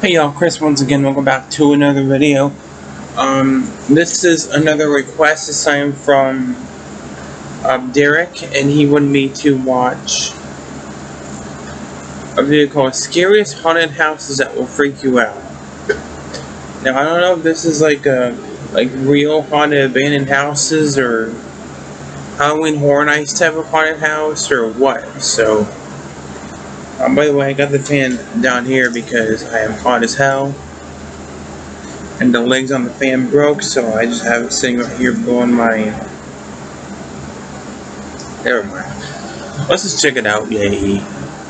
Hey y'all, Chris once again, welcome back to another video. This is another request this time from Derek, and he wanted me to watch a video called Scariest Haunted Houses That Will Freak You Out. Now I don't know if this is like real haunted abandoned houses or Halloween Horror Nights type of haunted house or what, so by the way, I got the fan down here because I am hot as hell. And the legs on the fan broke, so I just have it sitting right here blowing my... Never mind. Let's just check it out, yay.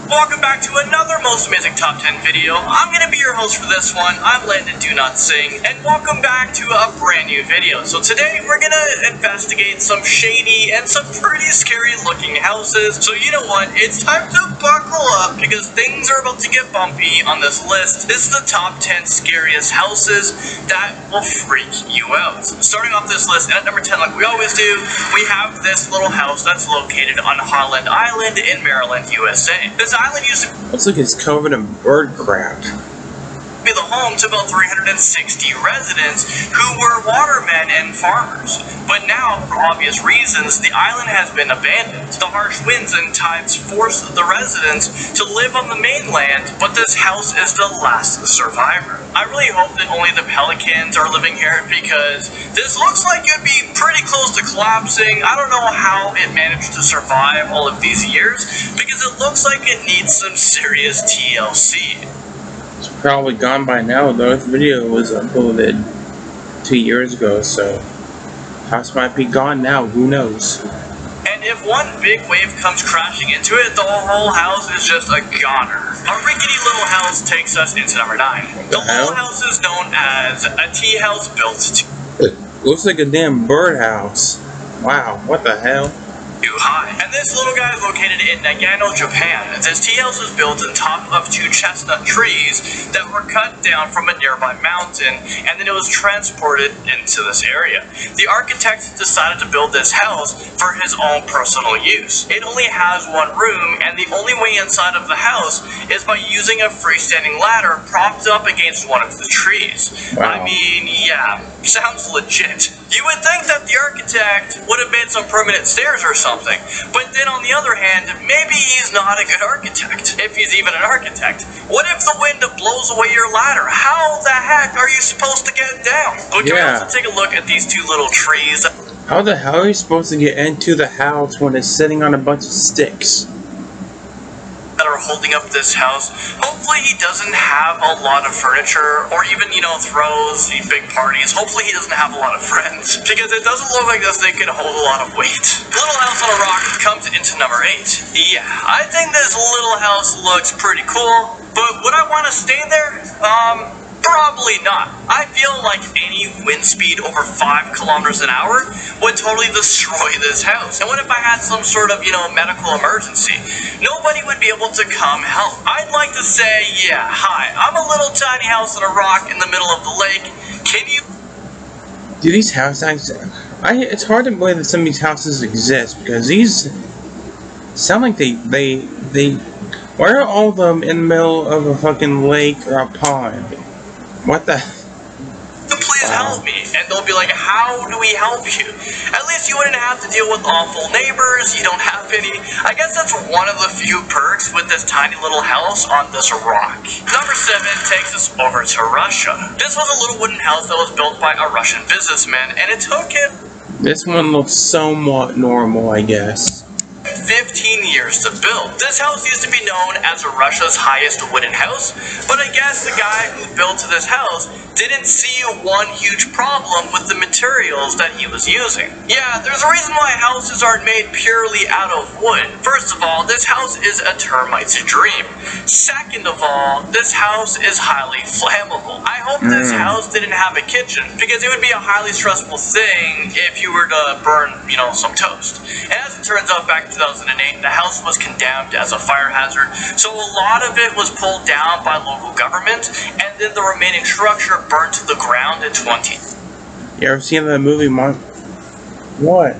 Welcome back to another Most Amazing Top 10 video. I'm going to be your host for this one. I'm Landon Do Not Sing, and welcome back to a brand new video. So today we're going to investigate some shady and some pretty scary looking houses. So you know what, it's time to buckle up because things are about to get bumpy on this list. This is the top 10 scariest houses that will freak you out. Starting off this list, at number 10, like we always do, we have this little house that's located on Holland Island in Maryland, USA. This island used to Looks like it's covered in bird crap. be the home to about 360 residents who were watermen and farmers. But now, for obvious reasons, the island has been abandoned. The harsh winds and tides forced the residents to live on the mainland, but this house is the last survivor. I really hope that only the pelicans are living here because this looks like it'd be pretty close to collapsing. I don't know how it managed to survive all of these years because it looks like it needs some serious TLC. It's probably gone by now, though. This video was uploaded 2 years ago, so house might be gone now, who knows. And if one big wave comes crashing into it, the whole house is just a goner. Our rickety little house takes us into number 9. The whole house is known as a tea house built It looks like a damn birdhouse. Wow, what the hell? too high. And this little guy is located in Nagano, Japan. This tea house was built on top of 2 chestnut trees that were cut down from a nearby mountain, and then it was transported into this area. The architect decided to build this house for his own personal use. It only has 1 room, and the only way inside of the house is by using a freestanding ladder propped up against one of the trees. Wow. I mean, yeah, sounds legit. You would think that the architect would have made some permanent stairs or something, but then on the other hand, maybe he's not a good architect, if he's even an architect. What if the wind blows away your ladder? How the heck are you supposed to get down? But can we also take a look at these 2 little trees? How the hell are you supposed to get into the house when it's sitting on a bunch of sticks? That are holding up this house. Hopefully he doesn't have a lot of furniture or even, throws big parties. Hopefully he doesn't have a lot of friends because it doesn't look like this thing can hold a lot of weight. Little House on a Rock comes into number 8. Yeah, I think this little house looks pretty cool, but would I want to stay there? Probably not. I feel like any wind speed over 5 kilometers an hour would totally destroy this house. And what if I had some sort of, medical emergency? Nobody would be able to come help. I'd like to say, yeah, hi, I'm a little tiny house on a rock in the middle of the lake. Can you... Do these houses... it's hard to believe that some of these houses exist because these sound like they why are all of them in the middle of a fucking lake or a pond? What the... Please help me. And they'll be like, how do we help you? At least you wouldn't have to deal with awful neighbors. You don't have any. I guess that's one of the few perks with this tiny little house on this rock. Number 7 takes us over to Russia. This was a little wooden house that was built by a Russian businessman, and it took him... This one looks somewhat normal, I guess. 15 years to build. This house used to be known as Russia's highest wooden house, but I guess the guy who built this house didn't see one huge problem with the materials that he was using. Yeah, there's a reason why houses aren't made purely out of wood. First of all, this house is a termite's dream. Second of all, this house is highly flammable. I hope this house didn't have a kitchen, because it would be a highly stressful thing if you were to burn, some toast. And as it turns out, back in 2008, the house was condemned as a fire hazard, so a lot of it was pulled down by local government, and then the remaining structure burned to the ground in 20. You ever seen that movie, What?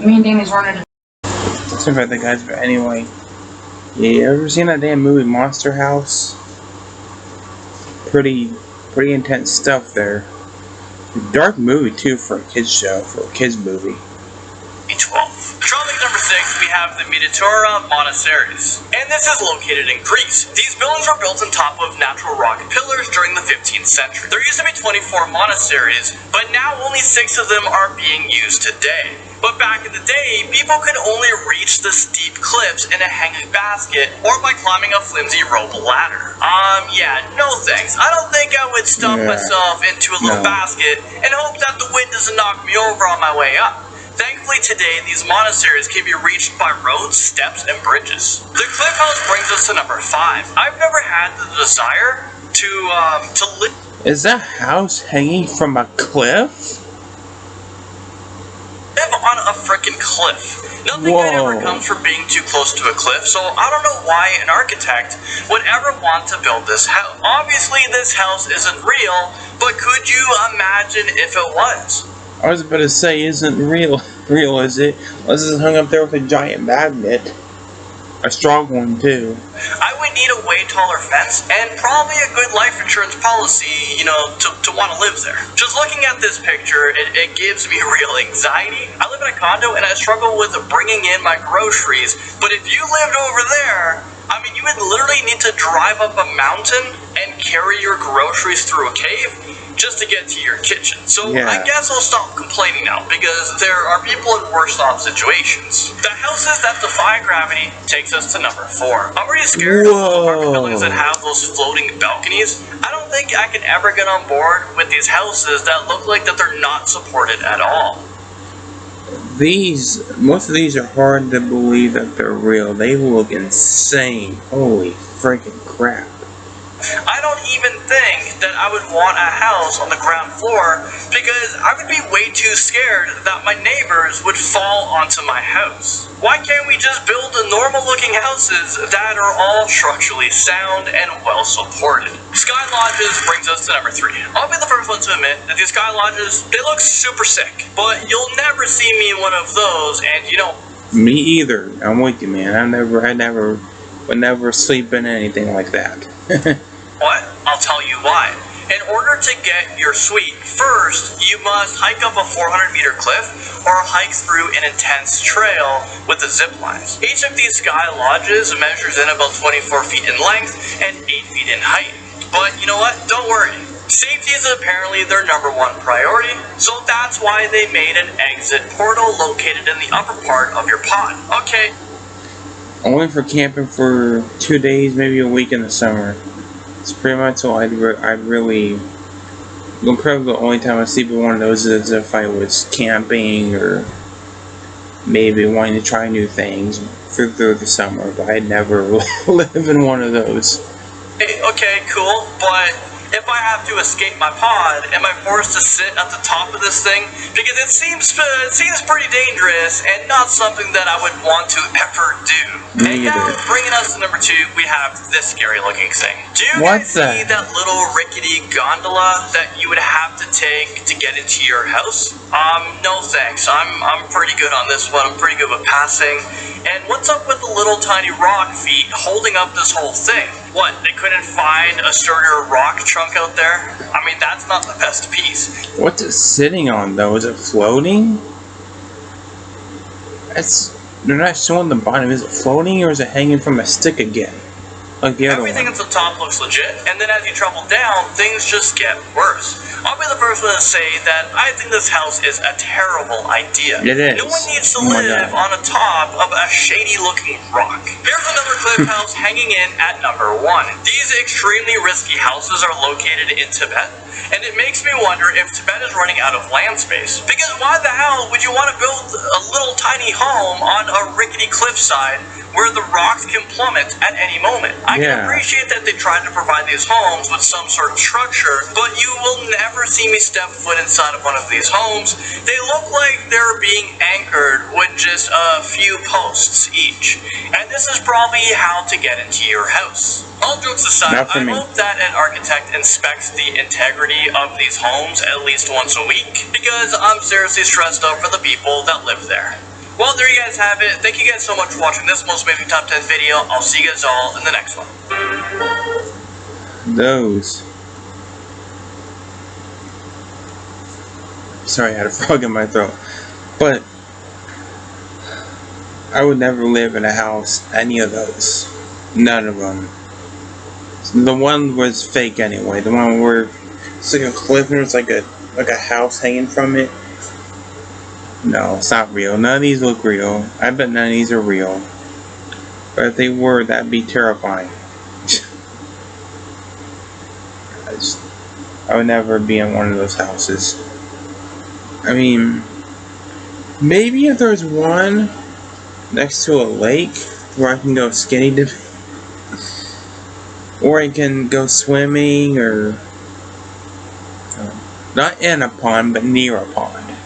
Me and Danny's running. Sorry about the guys, but anyway. Yeah, you ever seen that damn movie Monster House? pretty intense stuff there. Dark movie too for a kids show, for a kids movie. 12. Controlling number 6, we have the Minotaura Monasteries, and this is located in Greece. These buildings were built on top of natural rock pillars during the 15th century. There used to be 24 monasteries, but now only 6 of them are being used today. But back in the day, people could only reach the steep cliffs in a hanging basket or by climbing a flimsy rope ladder. Yeah, no thanks. I don't think I would stuff myself into a little basket and hope that the wind doesn't knock me over on my way up. Thankfully today, these monasteries can be reached by roads, steps, and bridges. The cliff house brings us to number 5. I've never had the desire to live. Is that house hanging from a cliff? Live on a freaking cliff. Nothing good ever comes from being too close to a cliff, so I don't know why an architect would ever want to build this house. Obviously, this house isn't real, but could you imagine if it was? I was about to say, isn't real, is it? Unless it's hung up there with a giant magnet. A strong one, too. I would need a way taller fence and probably a good life insurance policy, to want to live there. Just looking at this picture, it gives me real anxiety. I live in a condo and I struggle with bringing in my groceries, but if you lived over there, you would literally need to drive up a mountain and carry your groceries through a cave just to get to your kitchen. So I guess I'll stop complaining now because there are people in worse off situations. The houses that defy gravity takes us to number 4. I'm pretty scared of apartment buildings that have those floating balconies. I don't think I can ever get on board with these houses that look like that they're not supported at all. Most of these are hard to believe that they're real. They look insane. Holy freaking crap. I don't even think that I would want a house on the ground floor because I would be way too scared that my neighbors would fall onto my house. Why can't we just build the normal looking houses that are all structurally sound and well supported? Sky lodges brings us to number 3. I'll be the first one to admit that these sky lodges, they look super sick, but you'll never see me in one of those, and Me either. I'm with you, man. I would never sleep in anything like that. What? I'll tell you why. In order to get your suite, first, you must hike up a 400-meter cliff or hike through an intense trail with the zip lines. Each of these sky lodges measures in about 24 feet in length and 8 feet in height. But you know what? Don't worry. Safety is apparently their number 1 priority, so that's why they made an exit portal located in the upper part of your pod. Okay. Only for camping for 2 days, maybe a week in the summer. It's pretty much all I'd really. Probably the only time I sleep in one of those is if I was camping or maybe wanting to try new things through the summer. But I'd never live in one of those. Okay, cool, but if I have to escape my pod, am I forced to sit at the top of this thing? Because it seems pretty dangerous and not something that I would want to ever do. And now, bringing us to number 2, we have this scary looking thing. Do you guys see that little rickety gondola that you would have to take to get into your house? No thanks. I'm pretty good on this one. I'm pretty good with passing. And what's up with the little tiny rock feet holding up this whole thing? What, they couldn't find a sturdier rock trunk out there? That's not the best piece. What's it sitting on, though? Is it floating? They're not showing the bottom. Is it floating or is it hanging from a stick again? Like the other Everything one? at the top looks legit, and then as you travel down, things just get worse. I'll be the first one to say that I think this house is a terrible idea. It is. No one needs to live on the top of a shady-looking rock. Here's another cliff house hanging in at number 1. These extremely risky houses are located in Tibet, and it makes me wonder if Tibet is running out of land space. Because why the hell would you want to build a little tiny home on a rickety cliffside where the rocks can plummet at any moment? I can appreciate that they tried to provide these homes with some sort of structure, but you will never see me step foot inside of one of these homes. They look like they're being anchored with just a few posts each. And this is probably how to get into your house. All jokes aside, I hope that an architect inspects the integrity of these homes at least once a week, because I'm seriously stressed out for the people that live there. Well, there you guys have it. Thank you guys so much for watching this most amazing top 10 video. I'll see you guys all in the next one. Those Sorry, I had a frog in my throat. But I would never live in a house, any of those. None of them. The one was fake anyway. The one where it's like a cliff and there's like a house hanging from it. No, it's not real. None of these look real. I bet none of these are real. But if they were, that'd be terrifying. I would never be in one of those houses. I mean, maybe if there's one next to a lake where I can go skinny dipping, or I can go swimming, or not in a pond, but near a pond.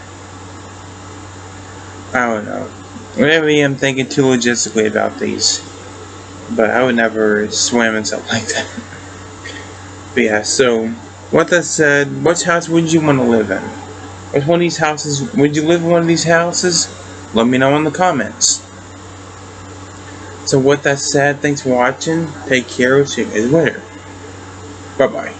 I don't know. Maybe I'm thinking too logistically about these, but I would never swim and stuff like that. But yeah, so with that said, which house would you want to live in? Which one of these houses would you live in? One of these houses? Let me know in the comments. So with that said, thanks for watching. Take care. We'll see you guys later. Bye bye.